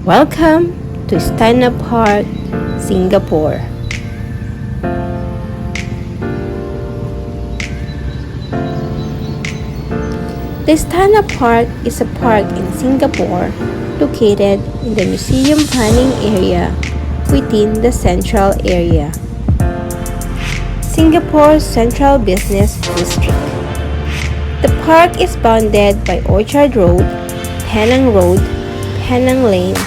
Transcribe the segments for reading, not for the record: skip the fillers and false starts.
Welcome to Istana Park, Singapore. The Istana Park is a park in Singapore located in the museum planning area within the central area. Singapore's Central Business District. The park is bounded by Orchard Road, Penang Road, Penang Lane,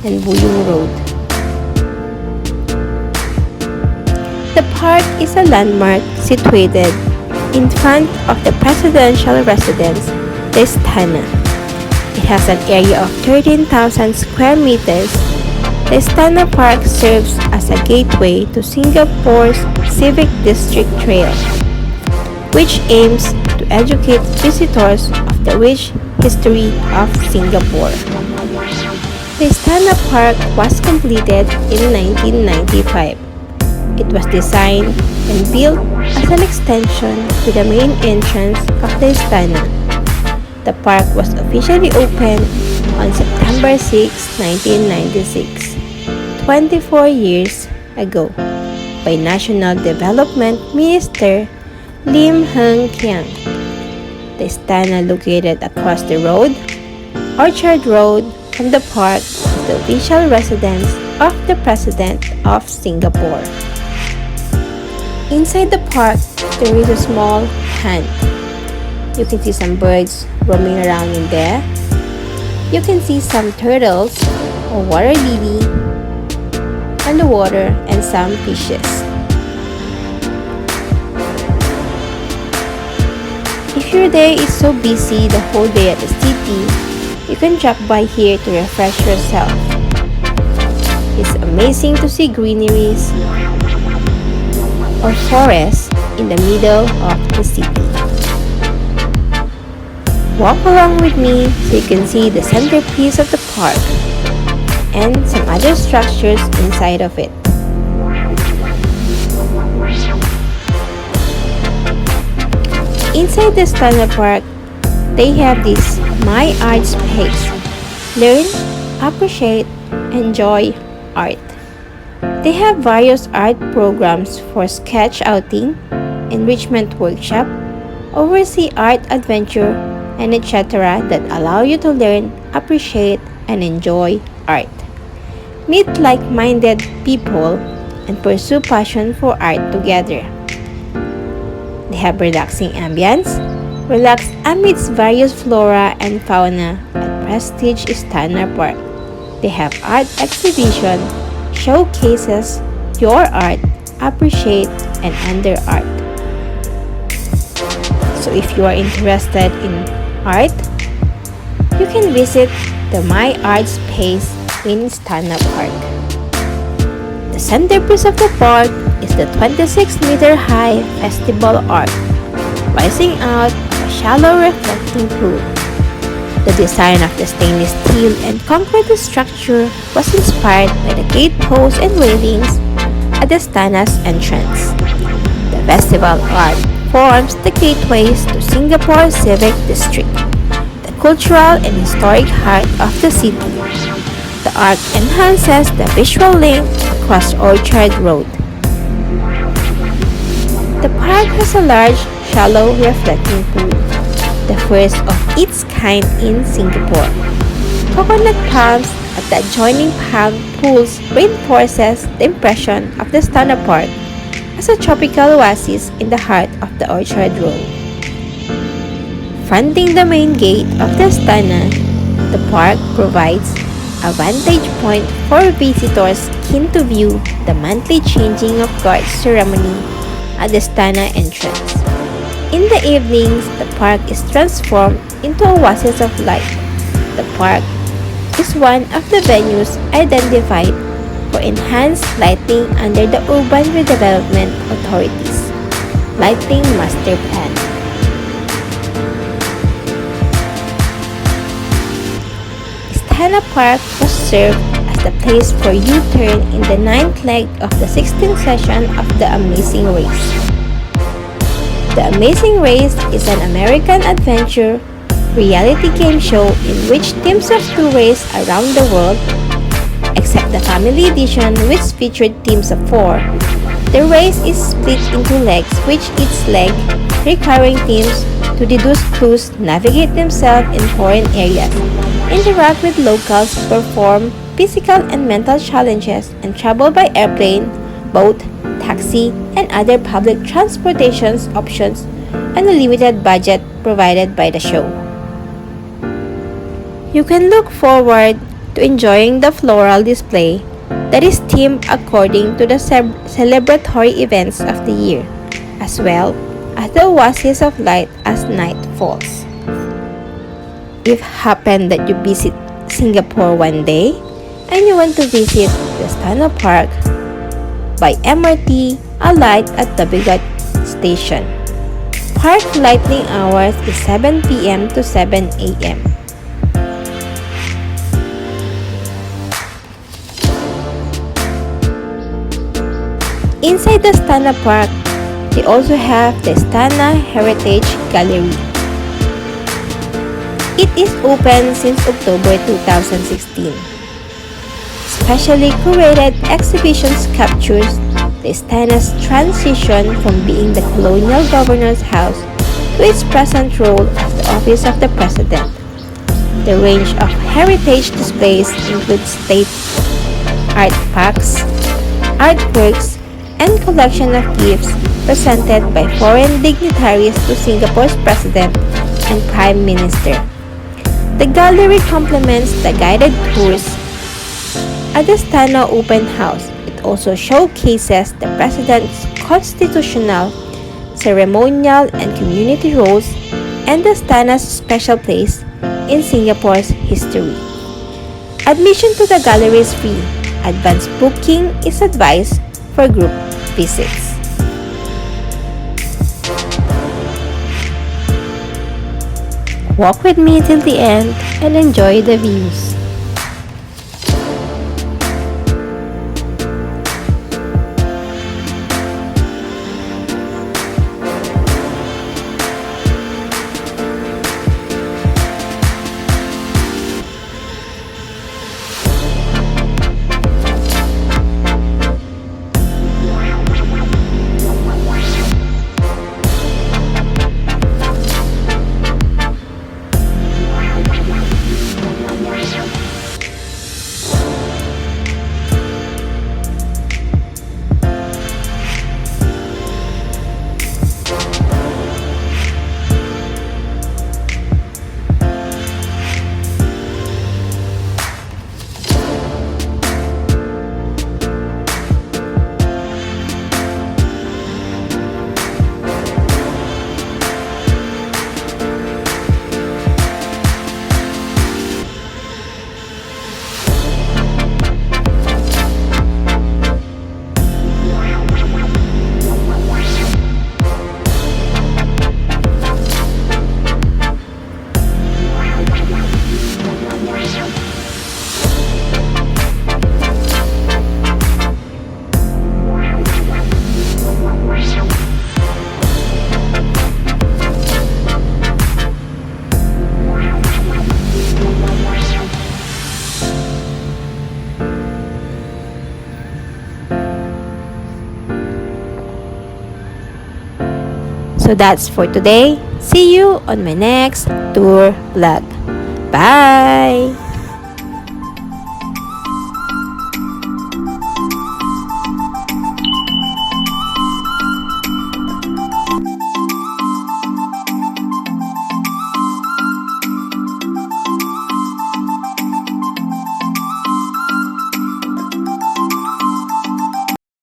and Buyung Road. The park is a landmark situated in front of the presidential residence, the Istana. It has an area of 13,000 square meters. The Istana Park serves as a gateway to Singapore's Civic District Trail, which aims to educate visitors of the rich history of Singapore. The Istana Park was completed in 1995. It was designed and built as an extension to the main entrance of the Istana. The park was officially opened on September 6, 1996, 24 years ago, by National Development Minister Lim Hng Kiang. The Istana, located across the road, Orchard Road, from the park, is the official residence of the President of Singapore. Inside the park, there is a small pond. You can see some birds roaming around in there. You can see some turtles, a water lily on the water, and some fishes. If your day is so busy the whole day at the city, you can drop by here to refresh yourself. It's amazing to see greeneries or forests in the middle of the city. Walk along with me so you can see the centerpiece of the park and some other structures inside of it. Inside the Istana Park, they have this My Art space. Learn, appreciate, enjoy art. They have various art programs for sketch outing, enrichment workshop, oversea art adventure, and etc. that allow you to learn, appreciate, and enjoy art. Meet like-minded people and pursue passion for art together. They have relaxing ambience. Relax amidst various flora and fauna at Prestige Istana Park. They have art exhibition, showcases your art, appreciate, and under art. So if you are interested in art, you can visit the My Art space in Istana Park. The centerpiece of the park is the 26-meter high festival arch, rising out of a shallow reflecting pool. The design of the stainless steel and concrete structure was inspired by the gateposts and railings at the Istana's entrance. The festival arch forms the gateways to Singapore's Civic District, the cultural and historic heart of the city. The arch enhances the visual link across Orchard Road. The park has a large, shallow reflecting pool, the first of its kind in Singapore. Coconut palms at the adjoining palm pools reinforces the impression of the Istana Park as a tropical oasis in the heart of the Orchard Road. Fronting the main gate of the Istana, the park provides a vantage point for visitors keen to view the monthly changing of guards ceremony at the Istana entrance. In the evenings, the park is transformed into a oasis of light. The park is one of the venues identified for enhanced lighting under the Urban Redevelopment Authority's Lighting Master Plan. Istana Park was served as the place for U-turn in the 9th leg of the 16th session of The Amazing Race. The Amazing Race is an American adventure reality game show in which teams of two race around the world except the family edition, which featured teams of 4. The race is split into legs, which each leg requiring teams to deduce clues, navigate themselves in foreign areas, interact with locals, perform physical and mental challenges, and travel by airplane, boat, taxi, and other public transportation options on a limited budget provided by the show. You can look forward to enjoying the floral display that is themed according to the celebratory events of the year, as well as the oasis of light as night falls. If happen that you visit Singapore one day and you want to visit the Istana Park, by MRT, alight at the Bigot station. Park lighting hours is 7 p.m. to 7 a.m. Inside the Istana Park, they also have the Istana Heritage Gallery. It is open since October 2016. Specially curated exhibitions captures the Istana's transition from being the colonial governor's house to its present role as the office of the president. The range of heritage displays includes state artifacts, artworks, and collection of gifts presented by foreign dignitaries to Singapore's president and prime minister. The gallery complements the guided tours at the Istana Open House. It also showcases the president's constitutional, ceremonial, and community roles and the Istana's special place in Singapore's history. Admission to the gallery is free. Advance booking is advised for group visits. Walk with me till the end and enjoy the views. So that's for today. See you on my next tour vlog. Bye!